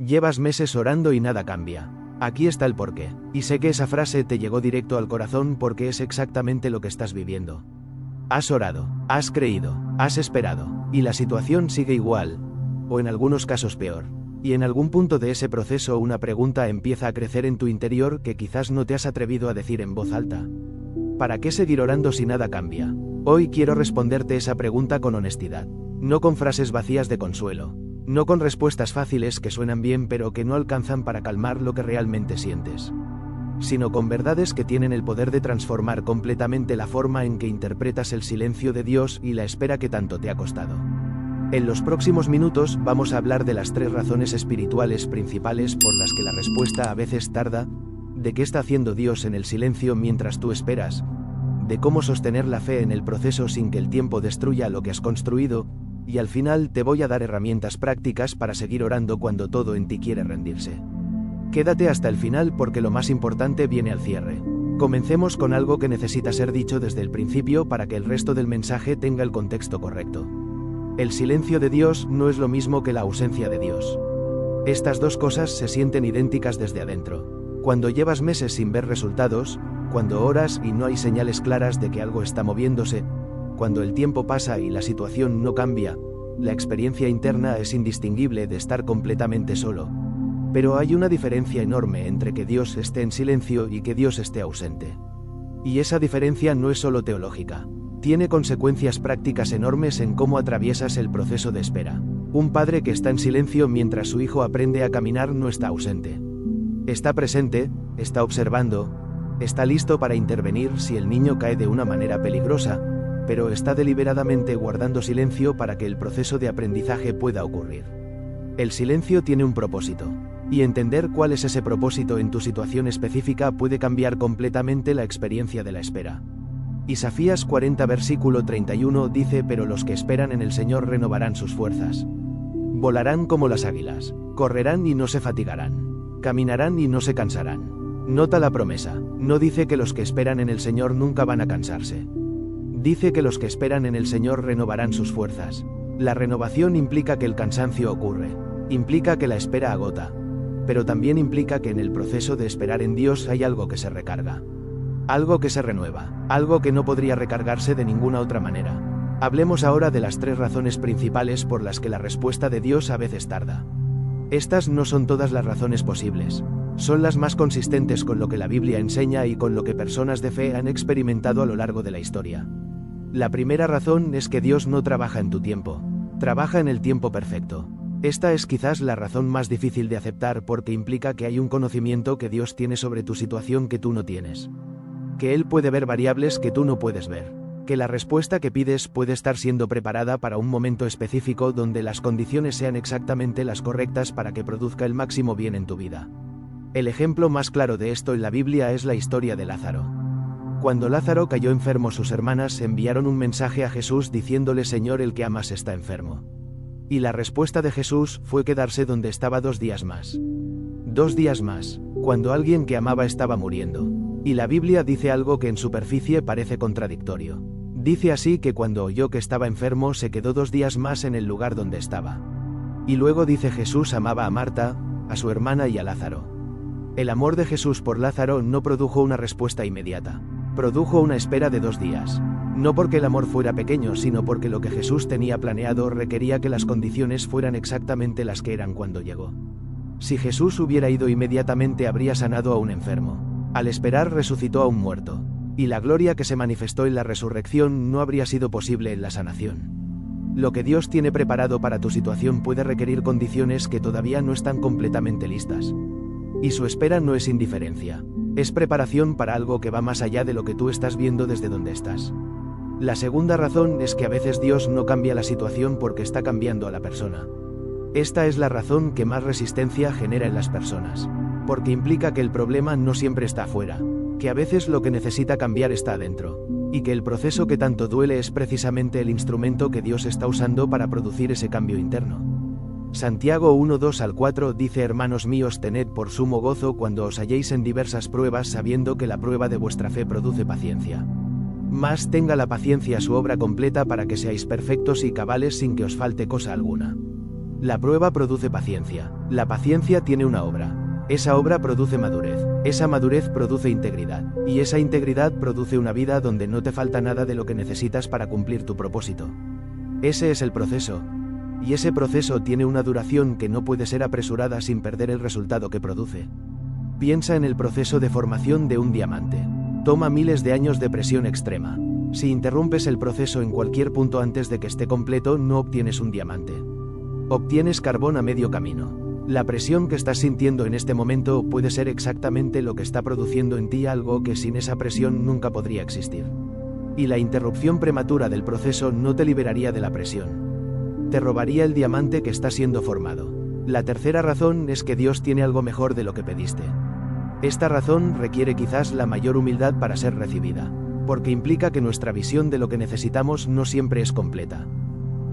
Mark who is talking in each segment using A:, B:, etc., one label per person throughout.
A: Llevas meses orando y nada cambia. Aquí está el porqué. Y sé que esa frase te llegó directo al corazón porque es exactamente lo que estás viviendo. Has orado, has creído, has esperado, y la situación sigue igual, o en algunos casos peor. Y en algún punto de ese proceso una pregunta empieza a crecer en tu interior que quizás no te has atrevido a decir en voz alta. ¿Para qué seguir orando si nada cambia? Hoy quiero responderte esa pregunta con honestidad. No con frases vacías de consuelo. No con respuestas fáciles que suenan bien pero que no alcanzan para calmar lo que realmente sientes. Sino con verdades que tienen el poder de transformar completamente la forma en que interpretas el silencio de Dios y la espera que tanto te ha costado. En los próximos minutos vamos a hablar de las 3 razones espirituales principales por las que la respuesta a veces tarda, de qué está haciendo Dios en el silencio mientras tú esperas, de cómo sostener la fe en el proceso sin que el tiempo destruya lo que has construido, y al final te voy a dar herramientas prácticas para seguir orando cuando todo en ti quiere rendirse. Quédate hasta el final porque lo más importante viene al cierre. Comencemos con algo que necesita ser dicho desde el principio para que el resto del mensaje tenga el contexto correcto. El silencio de Dios no es lo mismo que la ausencia de Dios. Estas dos cosas se sienten idénticas desde adentro. Cuando llevas meses sin ver resultados, cuando oras y no hay señales claras de que algo está moviéndose, cuando el tiempo pasa y la situación no cambia, la experiencia interna es indistinguible de estar completamente solo. Pero hay una diferencia enorme entre que Dios esté en silencio y que Dios esté ausente. Y esa diferencia no es solo teológica. Tiene consecuencias prácticas enormes en cómo atraviesas el proceso de espera. Un padre que está en silencio mientras su hijo aprende a caminar no está ausente. Está presente, está observando, está listo para intervenir si el niño cae de una manera peligrosa, pero está deliberadamente guardando silencio para que el proceso de aprendizaje pueda ocurrir. El silencio tiene un propósito, y entender cuál es ese propósito en tu situación específica puede cambiar completamente la experiencia de la espera. Isaías 40 versículo 31 dice: pero los que esperan en el Señor renovarán sus fuerzas. Volarán como las águilas, correrán y no se fatigarán, caminarán y no se cansarán. Nota la promesa, no dice que los que esperan en el Señor nunca van a cansarse. Dice que los que esperan en el Señor renovarán sus fuerzas. La renovación implica que el cansancio ocurre, implica que la espera agota, pero también implica que en el proceso de esperar en Dios hay algo que se recarga. Algo que se renueva, algo que no podría recargarse de ninguna otra manera. Hablemos ahora de las 3 razones principales por las que la respuesta de Dios a veces tarda. Estas no son todas las razones posibles. Son las más consistentes con lo que la Biblia enseña y con lo que personas de fe han experimentado a lo largo de la historia. La primera razón es que Dios no trabaja en tu tiempo, trabaja en el tiempo perfecto. Esta es quizás la razón más difícil de aceptar porque implica que hay un conocimiento que Dios tiene sobre tu situación que tú no tienes. Que Él puede ver variables que tú no puedes ver. Que la respuesta que pides puede estar siendo preparada para un momento específico donde las condiciones sean exactamente las correctas para que produzca el máximo bien en tu vida. El ejemplo más claro de esto en la Biblia es la historia de Lázaro. Cuando Lázaro cayó enfermo, sus hermanas enviaron un mensaje a Jesús diciéndole: Señor, el que amas está enfermo. Y la respuesta de Jesús fue quedarse donde estaba 2 días más. 2 días más, cuando alguien que amaba estaba muriendo. Y la Biblia dice algo que en superficie parece contradictorio. Dice así que cuando oyó que estaba enfermo se quedó 2 días más en el lugar donde estaba. Y luego dice: Jesús amaba a Marta, a su hermana y a Lázaro. El amor de Jesús por Lázaro no produjo una respuesta inmediata. Produjo una espera de 2 días. No porque el amor fuera pequeño, sino porque lo que Jesús tenía planeado requería que las condiciones fueran exactamente las que eran cuando llegó. Si Jesús hubiera ido inmediatamente habría sanado a un enfermo. Al esperar resucitó a un muerto. Y la gloria que se manifestó en la resurrección no habría sido posible en la sanación. Lo que Dios tiene preparado para tu situación puede requerir condiciones que todavía no están completamente listas. Y su espera no es indiferencia. Es preparación para algo que va más allá de lo que tú estás viendo desde donde estás. La segunda razón es que a veces Dios no cambia la situación porque está cambiando a la persona. Esta es la razón que más resistencia genera en las personas. Porque implica que el problema no siempre está afuera, que a veces lo que necesita cambiar está adentro, y que el proceso que tanto duele es precisamente el instrumento que Dios está usando para producir ese cambio interno. Santiago 1:2-4 dice: Hermanos míos, tened por sumo gozo cuando os halléis en diversas pruebas, sabiendo que la prueba de vuestra fe produce paciencia. Mas tenga la paciencia su obra completa para que seáis perfectos y cabales sin que os falte cosa alguna. La prueba produce paciencia. La paciencia tiene una obra. Esa obra produce madurez. Esa madurez produce integridad. Y esa integridad produce una vida donde no te falta nada de lo que necesitas para cumplir tu propósito. Ese es el proceso. Y ese proceso tiene una duración que no puede ser apresurada sin perder el resultado que produce. Piensa en el proceso de formación de un diamante. Toma miles de años de presión extrema. Si interrumpes el proceso en cualquier punto antes de que esté completo, no obtienes un diamante. Obtienes carbón a medio camino. La presión que estás sintiendo en este momento puede ser exactamente lo que está produciendo en ti algo que sin esa presión nunca podría existir. Y la interrupción prematura del proceso no te liberaría de la presión. Te robaría el diamante que está siendo formado. La tercera razón es que Dios tiene algo mejor de lo que pediste. Esta razón requiere quizás la mayor humildad para ser recibida, porque implica que nuestra visión de lo que necesitamos no siempre es completa.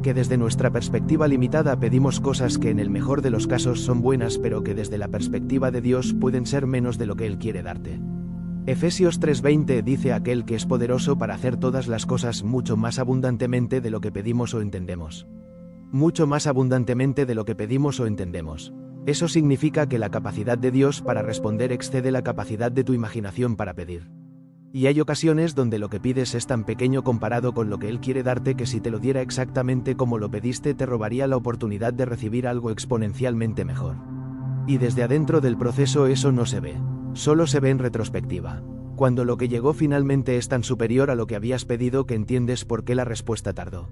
A: Que desde nuestra perspectiva limitada pedimos cosas que en el mejor de los casos son buenas, pero que desde la perspectiva de Dios pueden ser menos de lo que Él quiere darte. Efesios 3:20 dice: aquel que es poderoso para hacer todas las cosas mucho más abundantemente de lo que pedimos o entendemos. Mucho más abundantemente de lo que pedimos o entendemos. Eso significa que la capacidad de Dios para responder excede la capacidad de tu imaginación para pedir. Y hay ocasiones donde lo que pides es tan pequeño comparado con lo que Él quiere darte que si te lo diera exactamente como lo pediste te robaría la oportunidad de recibir algo exponencialmente mejor. Y desde adentro del proceso eso no se ve, solo se ve en retrospectiva. Cuando lo que llegó finalmente es tan superior a lo que habías pedido que entiendes por qué la respuesta tardó.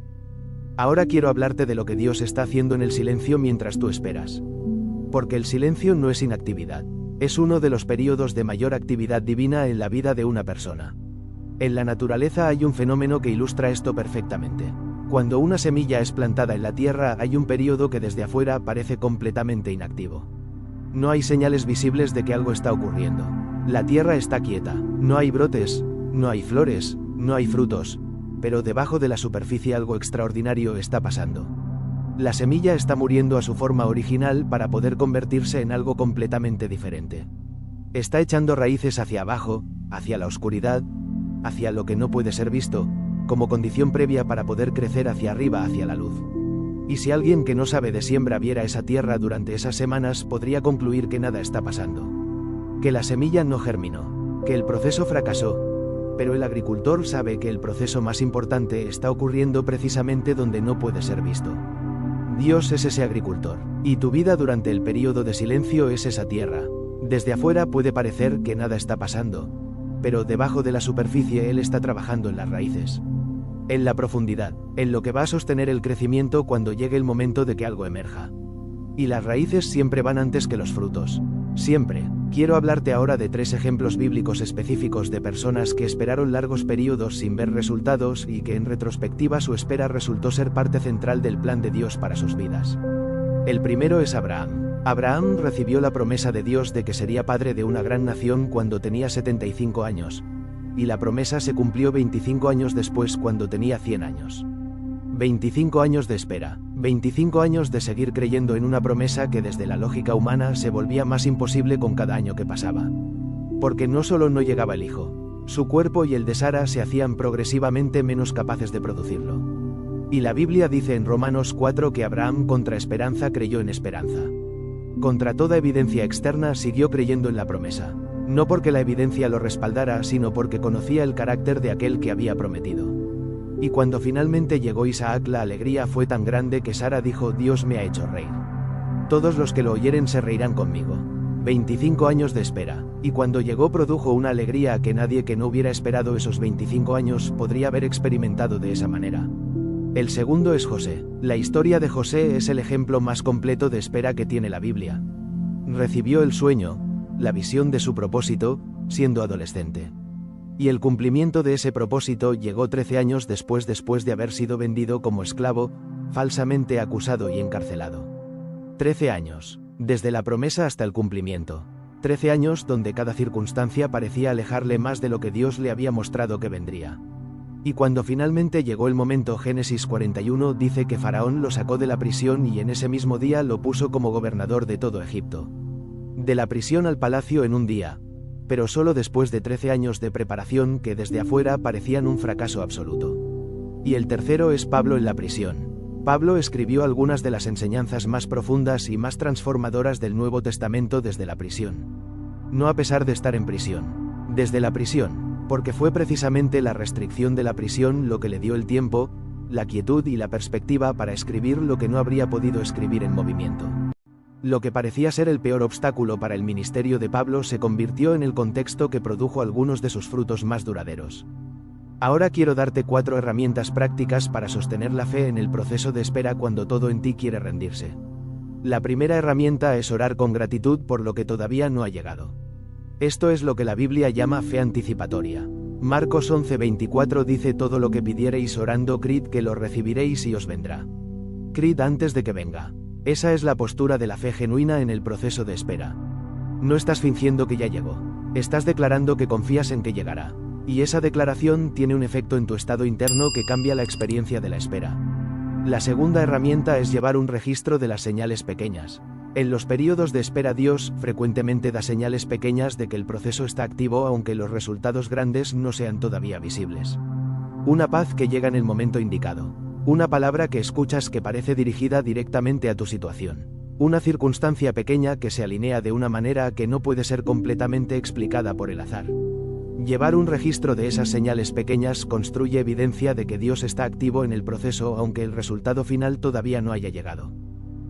A: Ahora quiero hablarte de lo que Dios está haciendo en el silencio mientras tú esperas. Porque el silencio no es inactividad. Es uno de los períodos de mayor actividad divina en la vida de una persona. En la naturaleza hay un fenómeno que ilustra esto perfectamente. Cuando una semilla es plantada en la tierra hay un período que desde afuera parece completamente inactivo. No hay señales visibles de que algo está ocurriendo. La tierra está quieta, no hay brotes, no hay flores, no hay frutos, pero debajo de la superficie algo extraordinario está pasando. La semilla está muriendo a su forma original para poder convertirse en algo completamente diferente. Está echando raíces hacia abajo, hacia la oscuridad, hacia lo que no puede ser visto, como condición previa para poder crecer hacia arriba, hacia la luz. Y si alguien que no sabe de siembra viera esa tierra durante esas semanas, podría concluir que nada está pasando. Que la semilla no germinó, que el proceso fracasó, pero el agricultor sabe que el proceso más importante está ocurriendo precisamente donde no puede ser visto. Dios es ese agricultor, y tu vida durante el período de silencio es esa tierra. Desde afuera puede parecer que nada está pasando, pero debajo de la superficie Él está trabajando en las raíces. En la profundidad, en lo que va a sostener el crecimiento cuando llegue el momento de que algo emerja. Y las raíces siempre van antes que los frutos. Siempre. Quiero hablarte ahora de 3 ejemplos bíblicos específicos de personas que esperaron largos periodos sin ver resultados y que en retrospectiva su espera resultó ser parte central del plan de Dios para sus vidas. El primero es Abraham. Abraham recibió la promesa de Dios de que sería padre de una gran nación cuando tenía 75 años, y la promesa se cumplió 25 años después cuando tenía 100 años. 25 años de espera, 25 años de seguir creyendo en una promesa que desde la lógica humana se volvía más imposible con cada año que pasaba. Porque no solo no llegaba el hijo, su cuerpo y el de Sara se hacían progresivamente menos capaces de producirlo. Y la Biblia dice en Romanos 4 que Abraham contra esperanza creyó en esperanza. Contra toda evidencia externa siguió creyendo en la promesa, no porque la evidencia lo respaldara, sino porque conocía el carácter de aquel que había prometido. Y cuando finalmente llegó Isaac, la alegría fue tan grande que Sara dijo: Dios me ha hecho reír. Todos los que lo oyeren se reirán conmigo. 25 años de espera, y cuando llegó produjo una alegría que nadie que no hubiera esperado esos 25 años podría haber experimentado de esa manera. El segundo es José. La historia de José es el ejemplo más completo de espera que tiene la Biblia. Recibió el sueño, la visión de su propósito, siendo adolescente. Y el cumplimiento de ese propósito llegó 13 años después de haber sido vendido como esclavo, falsamente acusado y encarcelado. 13 años, desde la promesa hasta el cumplimiento. 13 años donde cada circunstancia parecía alejarle más de lo que Dios le había mostrado que vendría. Y cuando finalmente llegó el momento, Génesis 41 dice que Faraón lo sacó de la prisión y en ese mismo día lo puso como gobernador de todo Egipto. De la prisión al palacio en un día, pero solo después de 13 años de preparación que desde afuera parecían un fracaso absoluto. Y el tercero es Pablo en la prisión. Pablo escribió algunas de las enseñanzas más profundas y más transformadoras del Nuevo Testamento desde la prisión. No a pesar de estar en prisión. Desde la prisión, porque fue precisamente la restricción de la prisión lo que le dio el tiempo, la quietud y la perspectiva para escribir lo que no habría podido escribir en movimiento. Lo que parecía ser el peor obstáculo para el ministerio de Pablo se convirtió en el contexto que produjo algunos de sus frutos más duraderos. Ahora quiero darte 4 herramientas prácticas para sostener la fe en el proceso de espera cuando todo en ti quiere rendirse. La primera herramienta es orar con gratitud por lo que todavía no ha llegado. Esto es lo que la Biblia llama fe anticipatoria. Marcos 11:24 dice: todo lo que pidiereis orando, creed que lo recibiréis y os vendrá. Creed antes de que venga. Esa es la postura de la fe genuina en el proceso de espera. No estás fingiendo que ya llegó. Estás declarando que confías en que llegará. Y esa declaración tiene un efecto en tu estado interno que cambia la experiencia de la espera. La segunda herramienta es llevar un registro de las señales pequeñas. En los periodos de espera Dios frecuentemente da señales pequeñas de que el proceso está activo aunque los resultados grandes no sean todavía visibles. Una paz que llega en el momento indicado. Una palabra que escuchas que parece dirigida directamente a tu situación. Una circunstancia pequeña que se alinea de una manera que no puede ser completamente explicada por el azar. Llevar un registro de esas señales pequeñas construye evidencia de que Dios está activo en el proceso aunque el resultado final todavía no haya llegado.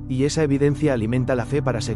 A: Y esa evidencia alimenta la fe para seguir